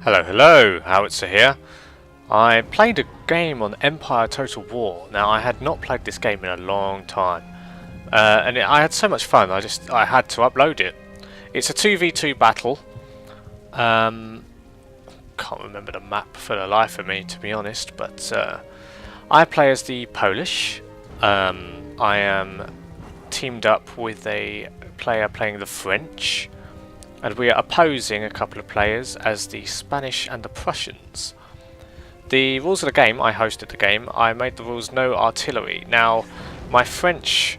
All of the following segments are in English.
Hello, Howitzer here. I played a game on Empire Total War. Now, I had not played this game in a long time. I had so much fun, I had to upload it. It's a 2v2 battle. Can't remember the map for the life of me, to be honest, but I play as the Polish. I am teamed up with a player playing the French. And we are opposing a couple of players as the Spanish and the Prussians. The rules of the game, I hosted the game, I made the rules no artillery. Now, my French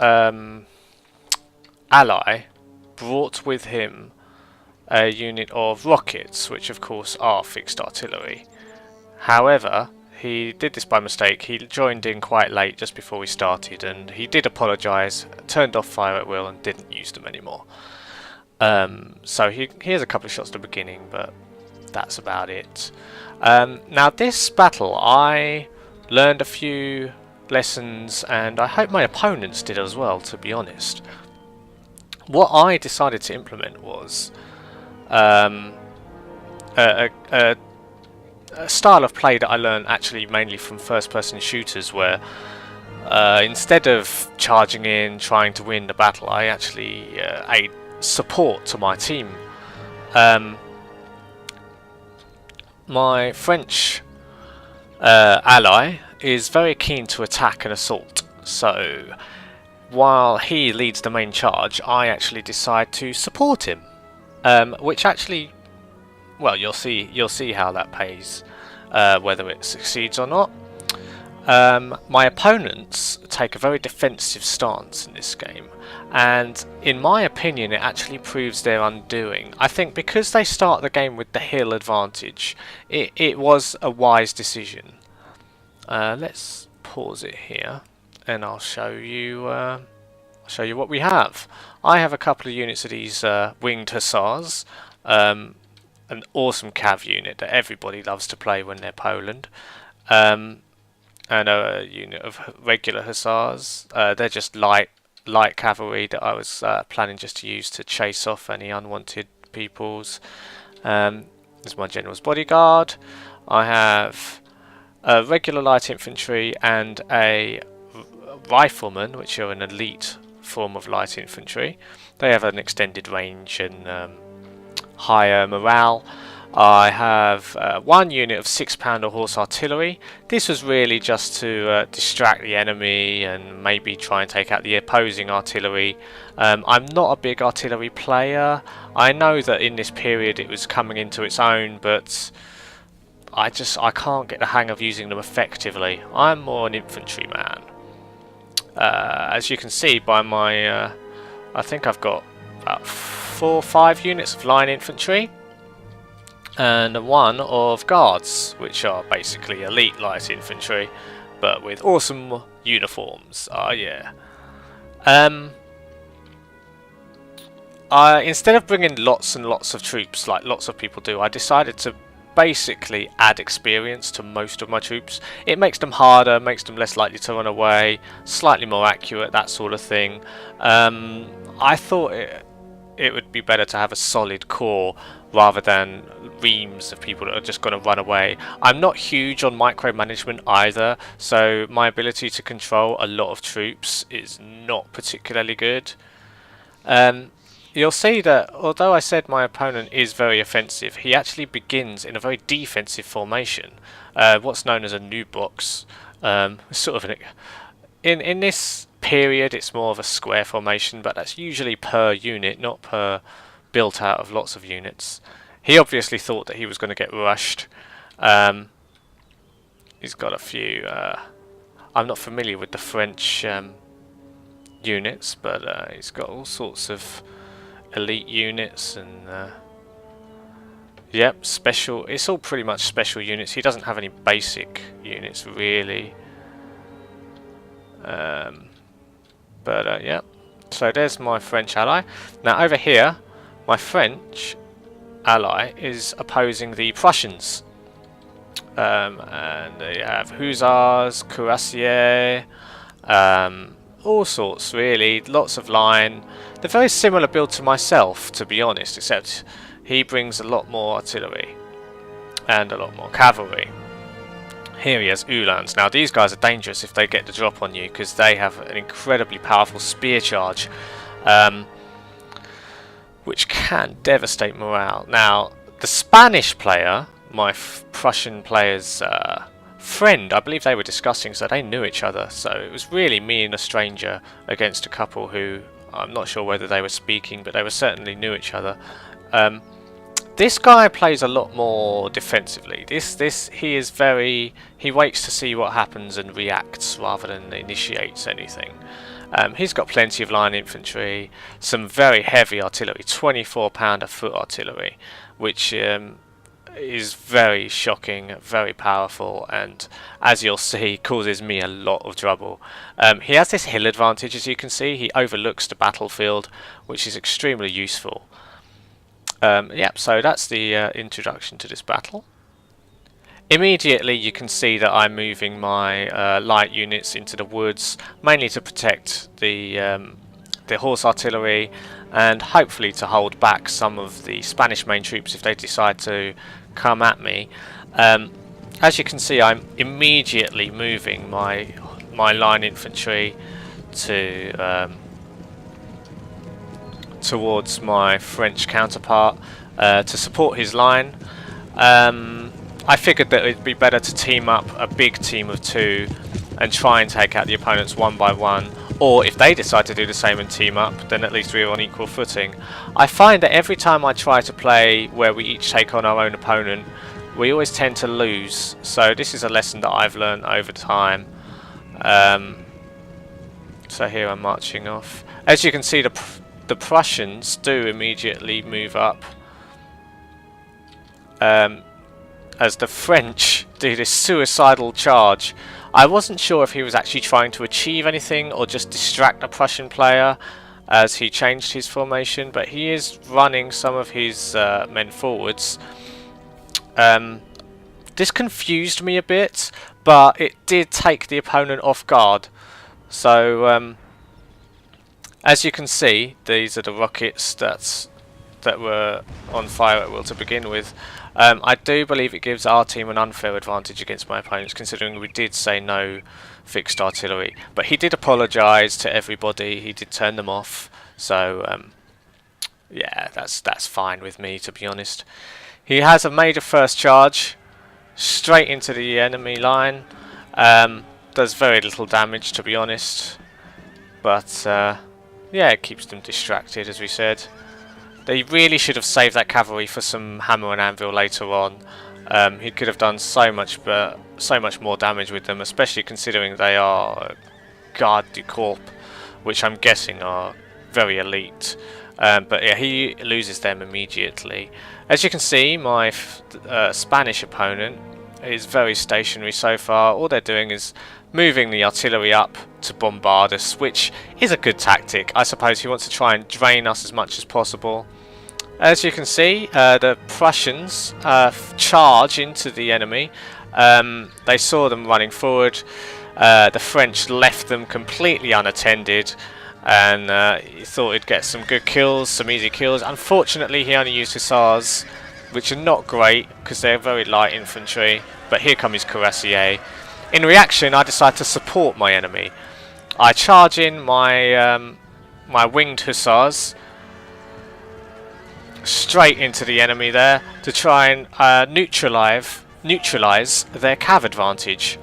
ally brought with him a unit of rockets, which of course are fixed artillery. However, he did this by mistake. He joined in quite late, just before we started, and he did apologise, turned off fire at will and didn't use them anymore. So he has a couple of shots at the beginning, but that's about it. Now this battle, I learned a few lessons, and I hope my opponents did as well, to be honest. What I decided to implement was a style of play that I learned actually mainly from first-person shooters, where instead of charging in, trying to win the battle, I actually aid support to my team. My French ally is very keen to attack and assault, so while he leads the main charge, I actually decide to support him, which actually, well, you'll see how that pays, whether it succeeds or not. My opponents take a very defensive stance in this game, and in my opinion it actually proves their undoing. I think because they start the game with the hill advantage, it was a wise decision. Let's pause it here and I'll show you what we have. I have a couple of units of these winged hussars, an awesome cav unit that everybody loves to play when they're Poland. And a unit of regular hussars. They're just light cavalry that I was planning just to use to chase off any unwanted peoples. This is my general's bodyguard. I have a regular light infantry and a rifleman, which are an elite form of light infantry. They have an extended range and higher morale. I have one unit of 6-pounder horse artillery. This was really just to distract the enemy and maybe try and take out the opposing artillery. I'm not a big artillery player. I know that in this period it was coming into its own, but I can't get the hang of using them effectively. I'm more an infantry man. As you can see by my, I think I've got about 4 or 5 units of line infantry. And one of guards, which are basically elite light infantry, but with awesome uniforms. Yeah. Instead of bringing lots and lots of troops like lots of people do, I decided to basically add experience to most of my troops. It makes them harder, makes them less likely to run away, slightly more accurate, that sort of thing. I thought it would be better to have a solid core rather than reams of people that are just going to run away. I'm not huge on micromanagement either, so my ability to control a lot of troops is not particularly good. You'll see that although I said my opponent is very offensive, he actually begins in a very defensive formation, what's known as a new box. Sort of in this period it's more of a square formation, but that's usually per unit, not per built out of lots of units. He obviously thought that he was going to get rushed. He's got a few. I'm not familiar with the French units, but he's got all sorts of elite units and yep, special. It's all pretty much special units. He doesn't have any basic units really. But yeah, so there's my French ally. Now over here, my French ally is opposing the Prussians. And they have hussars, cuirassiers, all sorts really, lots of line. They're very similar build to myself, to be honest, except he brings a lot more artillery and a lot more cavalry. Here he has Uhlans. Now these guys are dangerous if they get the drop on you, because they have an incredibly powerful spear charge, which can devastate morale. Now the Spanish player, my Prussian player's friend, I believe they were discussing, so they knew each other. So it was really me and a stranger against a couple who, I'm not sure whether they were speaking, but they were certainly knew each other. This guy plays a lot more defensively. He waits to see what happens and reacts rather than initiates anything. He's got plenty of line infantry, some very heavy artillery, 24-pounder foot artillery, which is very shocking, very powerful, and as you'll see, causes me a lot of trouble. He has this hill advantage, as you can see. He overlooks the battlefield, which is extremely useful. Yep, so that's the introduction to this battle. Immediately you can see that I'm moving my light units into the woods, mainly to protect the horse artillery and hopefully to hold back some of the Spanish main troops if they decide to come at me. As you can see, I'm immediately moving my line infantry to towards my French counterpart to support his line. I figured that it'd be better to team up a big team of 2 and try and take out the opponents one by one, or if they decide to do the same and team up, then at least we're on equal footing. I find that every time I try to play where we each take on our own opponent, we always tend to lose, so this is a lesson that I've learned over time. So here I'm marching off. As you can see, the Prussians do immediately move up, as the French do this suicidal charge. I wasn't sure if he was actually trying to achieve anything or just distract a Prussian player as he changed his formation, but he is running some of his men forwards. This confused me a bit, but it did take the opponent off guard. So as you can see, these are the rockets that were on fire at will to begin with. I do believe it gives our team an unfair advantage against my opponents, considering we did say no fixed artillery. But he did apologise to everybody, he did turn them off, so yeah, that's fine with me, to be honest. He has made a first charge straight into the enemy line. Does very little damage, to be honest, but yeah, it keeps them distracted, as we said. They really should have saved that cavalry for some hammer and anvil later on. He could have done so much more damage with them, especially considering they are Garde du Corps, which I'm guessing are very elite. But yeah, he loses them immediately. As you can see, my Spanish opponent is very stationary so far. All they're doing is moving the artillery up to bombard us, which is a good tactic. I suppose he wants to try and drain us as much as possible. As you can see, the Prussians charge into the enemy. They saw them running forward. The French left them completely unattended, and he thought he'd get some good kills, some easy kills. Unfortunately, he only used hussars, which are not great because they're very light infantry. But here come his cuirassiers. In reaction, I decide to support my enemy. I charge in my my winged hussars straight into the enemy there to try and neutralize their cav advantage.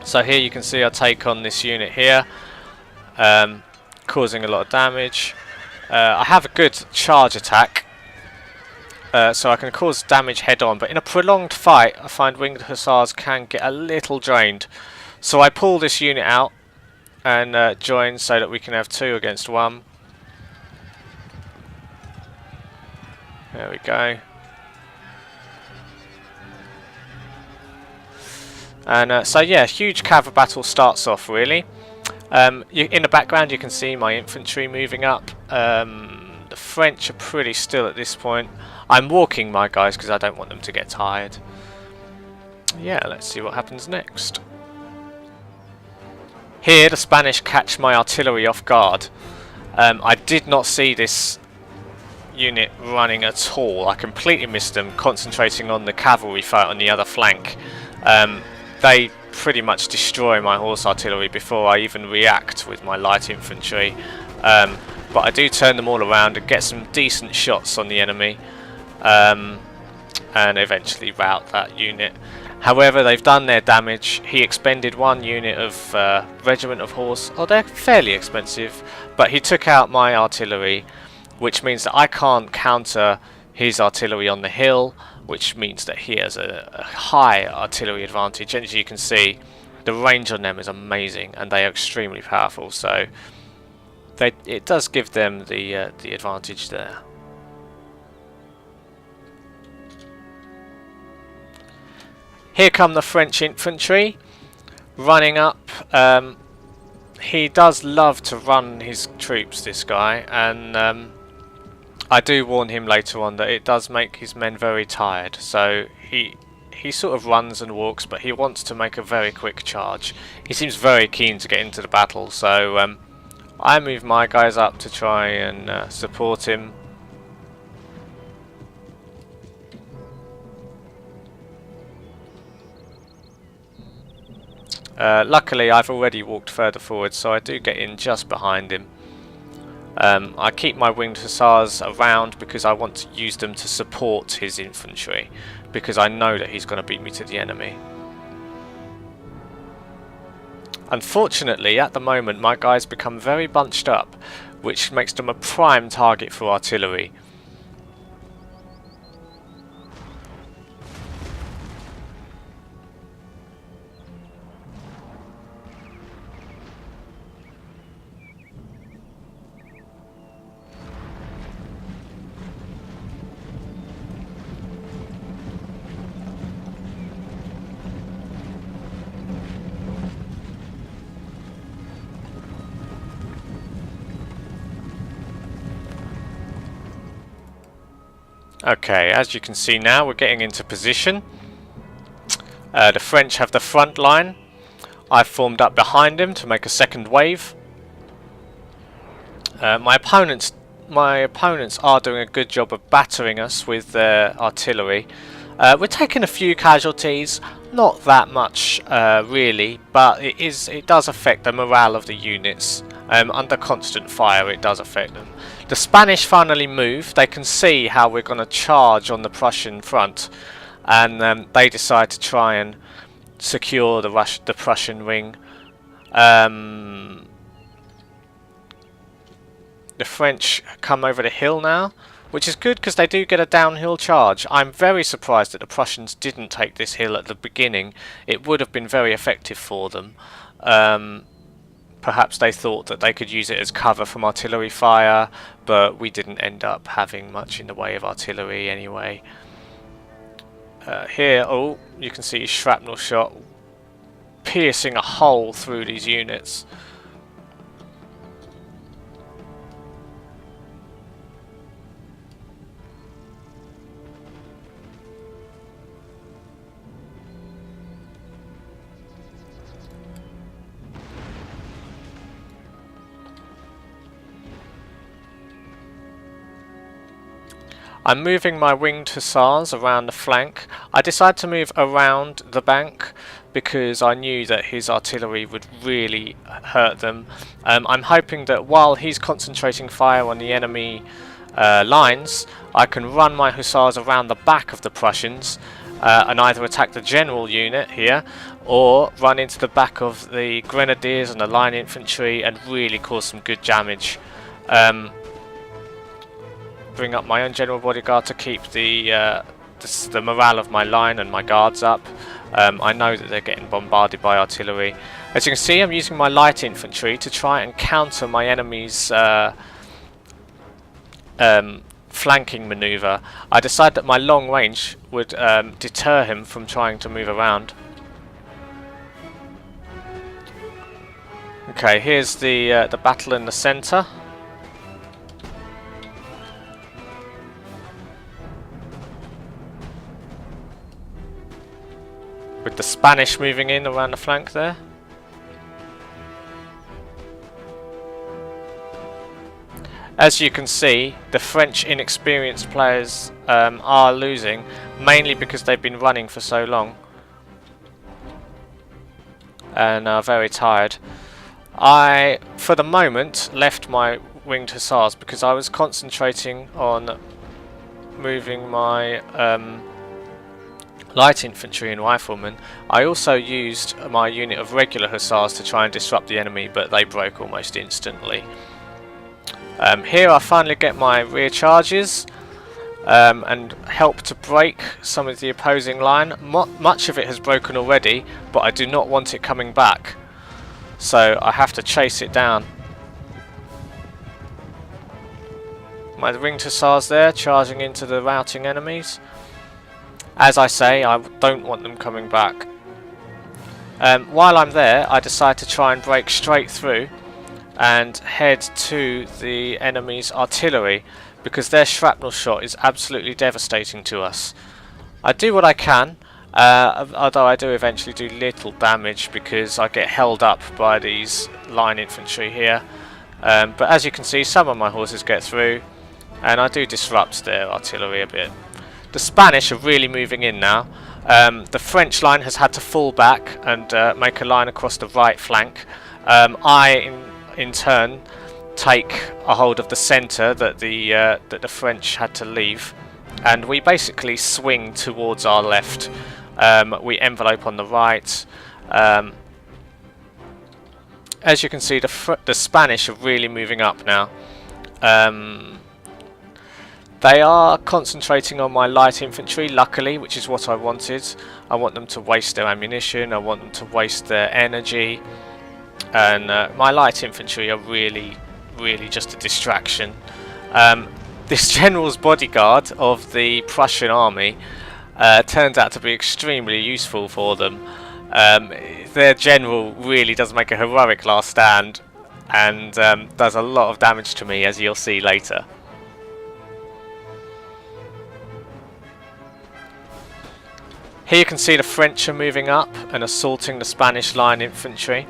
So here you can see I take on this unit here, causing a lot of damage. I have a good charge attack, so I can cause damage head on, but in a prolonged fight I find winged hussars can get a little drained. So I pull this unit out and join so that we can have 2 against 1. There we go. And so yeah, huge cav battle starts off really. In the background you can see my infantry moving up. The French are pretty still at this point. I'm walking my guys because I don't want them to get tired. Yeah, let's see what happens next. Here the Spanish catch my artillery off guard. I did not see this unit running at all. I completely missed them, concentrating on the cavalry fight on the other flank. They pretty much destroy my horse artillery before I even react with my light infantry. But I do turn them all around and get some decent shots on the enemy, and eventually rout that unit. However, they've done their damage. He expended one unit of regiment of horse. Oh, they're fairly expensive, but he took out my artillery, which means that I can't counter his artillery on the hill, which means that he has a high artillery advantage. And as you can see, the range on them is amazing, and they are extremely powerful. So it does give them the advantage there. Here come the French infantry running up. He does love to run his troops, this guy, and I do warn him later on that it does make his men very tired. So he sort of runs and walks, but he wants to make a very quick charge. He seems very keen to get into the battle, so I move my guys up to try and support him. Luckily I've already walked further forward, so I do get in just behind him. I keep my winged hussars around because I want to use them to support his infantry, because I know that he's going to beat me to the enemy. Unfortunately, at the moment my guys become very bunched up, which makes them a prime target for artillery. Okay, as you can see now, we're getting into position. The French have the front line. I've formed up behind him to make a second wave. My opponents are doing a good job of battering us with their artillery. We're taking a few casualties, not that much really, but it does affect the morale of the units. Under constant fire it does affect them. The Spanish finally move. They can see how we're going to charge on the Prussian front, and they decide to try and secure the Prussian wing. The French come over the hill now, which is good because they do get a downhill charge. I'm very surprised that the Prussians didn't take this hill at the beginning. It would have been very effective for them. Perhaps they thought that they could use it as cover from artillery fire, but we didn't end up having much in the way of artillery anyway. Here, oh, you can see shrapnel shot piercing a hole through these units. I'm moving my winged hussars around the flank. I decided to move around the bank because I knew that his artillery would really hurt them. I'm hoping that while he's concentrating fire on the enemy lines, I can run my hussars around the back of the Prussians and either attack the general unit here or run into the back of the grenadiers and the line infantry and really cause some good damage. Bring up my own general bodyguard to keep the morale of my line and my guards up. I know that they're getting bombarded by artillery. As you can see, I'm using my light infantry to try and counter my enemy's flanking maneuver. I decided that my long range would deter him from trying to move around. Okay, here's the battle in the centre. With the Spanish moving in around the flank there. As you can see, the French inexperienced players are losing, mainly because they've been running for so long and are very tired. I, for the moment, left my winged hussars because I was concentrating on moving my light infantry and riflemen. I also used my unit of regular hussars to try and disrupt the enemy, but they broke almost instantly. Here I finally get my rear charges and help to break some of the opposing line. Much of it has broken already, but I do not want it coming back, so I have to chase it down. My winged hussars there charging into the routing enemies. As I say, I don't want them coming back. While I'm there, I decide to try and break straight through and head to the enemy's artillery, because their shrapnel shot is absolutely devastating to us. I do what I can, although I do eventually do little damage because I get held up by these line infantry here. But as you can see, some of my horses get through and I do disrupt their artillery a bit. The Spanish are really moving in now. The French line has had to fall back and make a line across the right flank. In turn, take a hold of the centre that the French had to leave, and we basically swing towards our left. We envelope on the right. As you can see, the Spanish are really moving up now. They are concentrating on my light infantry, luckily, which is what I wanted. I want them to waste their ammunition, I want them to waste their energy, and my light infantry are really just a distraction. This general's bodyguard of the Prussian army turns out to be extremely useful for them. Their general really does make a heroic last stand and does a lot of damage to me, as you'll see later. Here you can see the French are moving up and assaulting the Spanish line infantry.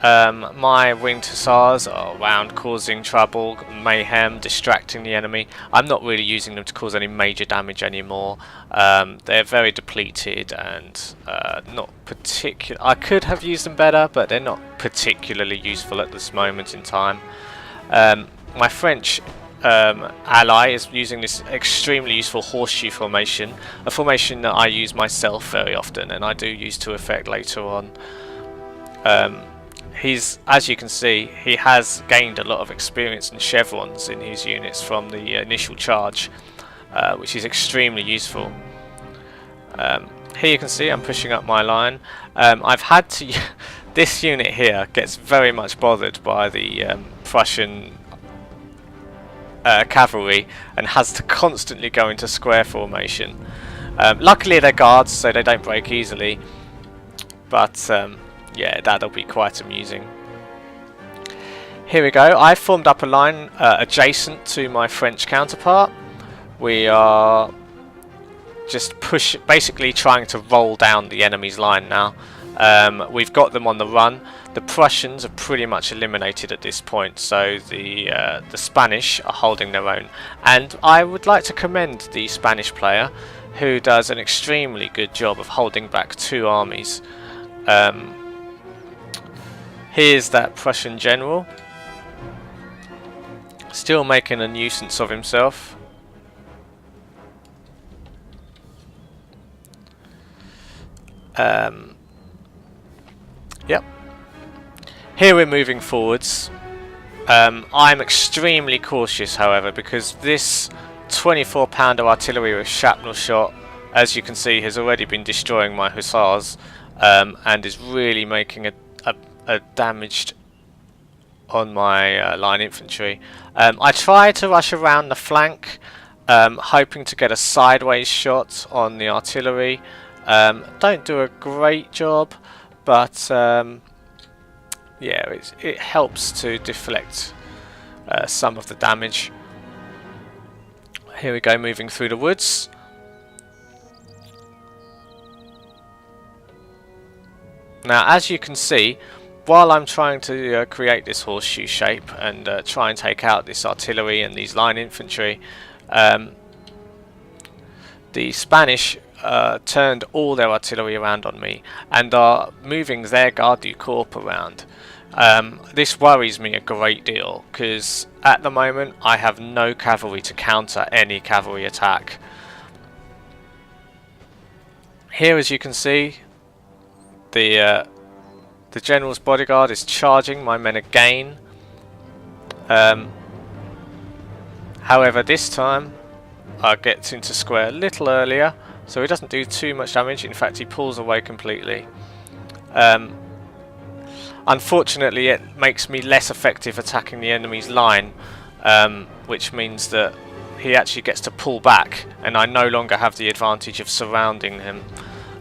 My winged hussars are around causing trouble, mayhem, distracting the enemy. I'm not really using them to cause any major damage anymore. They're very depleted and not particular. I could have used them better, but they're not particularly useful at this moment in time. My French ally is using this extremely useful horseshoe formation, a formation that I use myself very often and I do use to effect later on. As you can see, he has gained a lot of experience and chevrons in his units from the initial charge, which is extremely useful. Here you can see I'm pushing up my line. I've had to this unit here gets very much bothered by the Prussian cavalry and has to constantly go into square formation. Luckily they're guards, so they don't break easily, but yeah, that'll be quite amusing. Here we go. I formed up a line adjacent to my French counterpart. We are just basically trying to roll down the enemy's line now. We've got them on the run. The Prussians are pretty much eliminated at this point, so the Spanish are holding their own. And I would like to commend the Spanish player, who does an extremely good job of holding back two armies. Here's that Prussian general, still making a nuisance of himself. Yep. Here we're moving forwards. I'm extremely cautious, however, because this 24-pounder artillery with shrapnel shot, as you can see, has already been destroying my hussars and is really making a damage on my line infantry. I try to rush around the flank, hoping to get a sideways shot on the artillery. Don't do a great job, but yeah, it helps to deflect some of the damage. Here we go, moving through the woods. Now, as you can see, while I'm trying to create this horseshoe shape and try and take out this artillery and these line infantry, the Spanish turned all their artillery around on me and are moving their garde du corps around. This worries me a great deal because at the moment I have no cavalry to counter any cavalry attack. Here, as you can see, the general's bodyguard is charging my men again. However, this time I get into square a little earlier, so he doesn't do too much damage. In fact, he pulls away completely. Unfortunately, it makes me less effective attacking the enemy's line, which means that he actually gets to pull back, and I no longer have the advantage of surrounding him.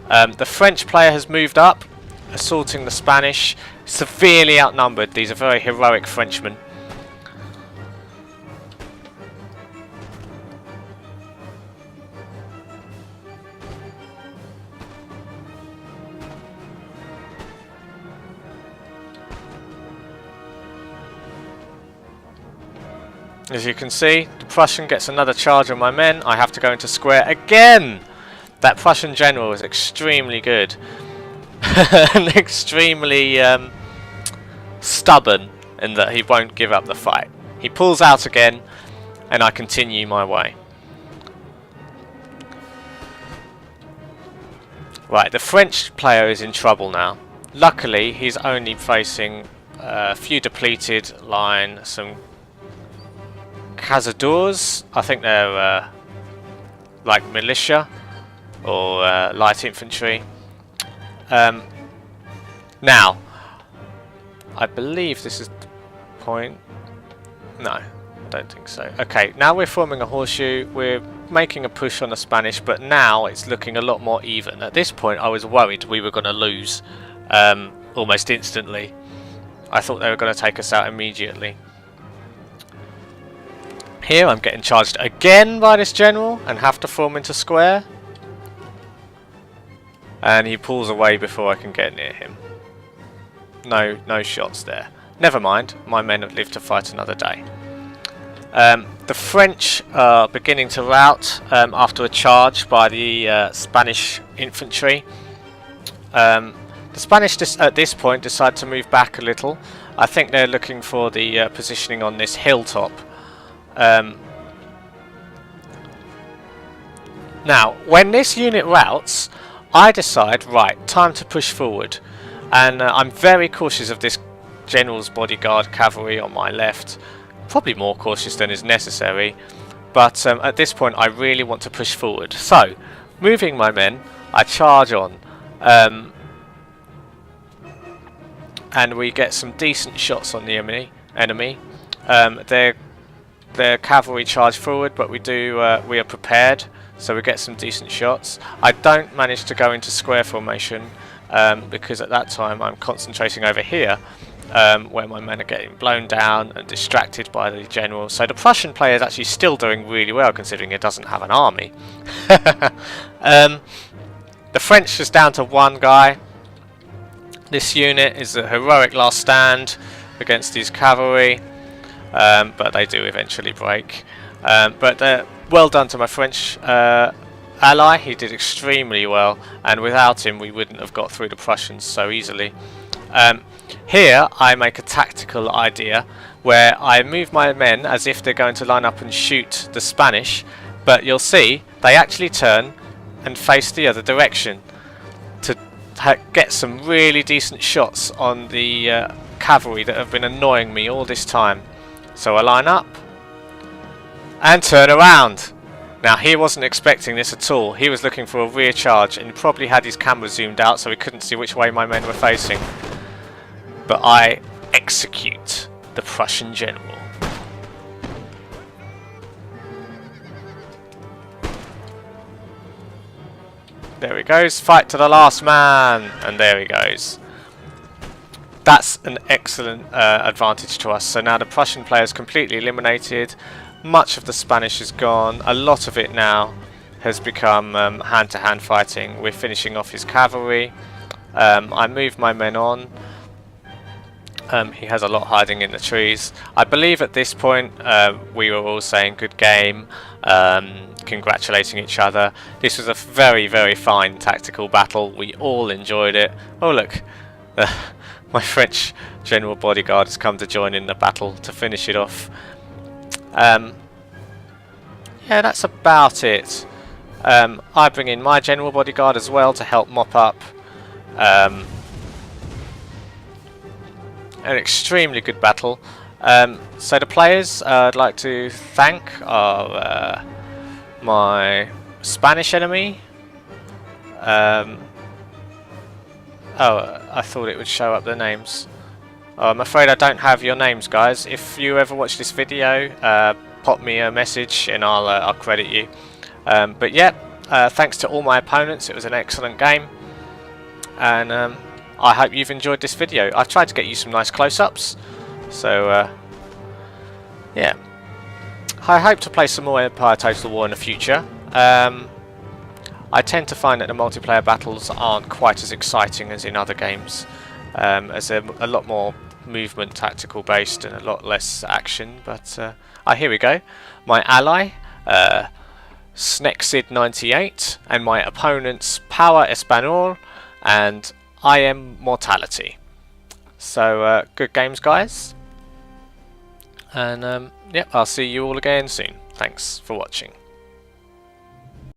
The French player has moved up, assaulting the Spanish, severely outnumbered. These are very heroic Frenchmen. As you can see, the Prussian gets another charge on my men. I have to go into square again! That Prussian general is extremely good. And extremely stubborn in that he won't give up the fight. He pulls out again, and I continue my way. Right, the French player is in trouble now. Luckily, he's only facing a few depleted line, some cazadors. I think they're like militia or light infantry. Now, I believe this is the point. No, I don't think so. Okay, now we're forming a horseshoe. We're making a push on the Spanish, but now it's looking a lot more even. At this point, I was worried we were going to lose almost instantly. I thought they were going to take us out immediately. Here I'm getting charged again by this general and have to form into square. And he pulls away before I can get near him. No shots there. Never mind, my men have lived to fight another day. The French are beginning to rout after a charge by the Spanish infantry. The Spanish at this point decide to move back a little. I think they're looking for the positioning on this hilltop. Now, when this unit routs, I decide, right, time to push forward. And I'm very cautious of this general's bodyguard cavalry on my left. Probably more cautious than is necessary. But at this point, I really want to push forward. So, moving my men, I charge on. And we get some decent shots on the enemy. Their cavalry charge forward, but we are prepared, so we get some decent shots. I don't manage to go into square formation because at that time I'm concentrating over here, where my men are getting blown down and distracted by the general. So the Prussian player is actually still doing really well, considering it doesn't have an army. The French is down to one guy. This unit is a heroic last stand against these cavalry. But they do eventually break. But well done to my French ally. He did extremely well, and without him we wouldn't have got through the Prussians so easily. Here I make a tactical idea where I move my men as if they're going to line up and shoot the Spanish, but you'll see they actually turn and face the other direction to get some really decent shots on the cavalry that have been annoying me all this time. So I line up and turn around. Now he wasn't expecting this at all. He was looking for a rear charge and probably had his camera zoomed out so he couldn't see which way my men were facing. But I execute the Prussian general. There he goes, fight to the last man, and there he goes. That's an excellent advantage to us. So now the Prussian player is completely eliminated. Much of the Spanish is gone. A lot of it now has become hand-to-hand fighting. We're finishing off his cavalry. I move my men on. He has a lot hiding in the trees. I believe at this point we were all saying good game, congratulating each other. This was a very, very fine tactical battle. We all enjoyed it. Oh look, my French general bodyguard has come to join in the battle to finish it off. Yeah, that's about it. I bring in my general bodyguard as well to help mop up an extremely good battle. So the players I'd like to thank are my Spanish enemy. Oh, I thought it would show up the names. Oh, I'm afraid I don't have your names, guys. If you ever watch this video, pop me a message and I'll credit you. But yeah, thanks to all my opponents. It was an excellent game, and I hope you've enjoyed this video. I've tried to get you some nice close-ups, so yeah. I hope to play some more Empire Total War in the future. I tend to find that the multiplayer battles aren't quite as exciting as in other games, as they're a lot more movement tactical based and a lot less action. But here we go. My ally, Snexid98, and my opponent's Power Espanol, and I am Mortality. So good games, guys, and yep, I'll see you all again soon. Thanks for watching.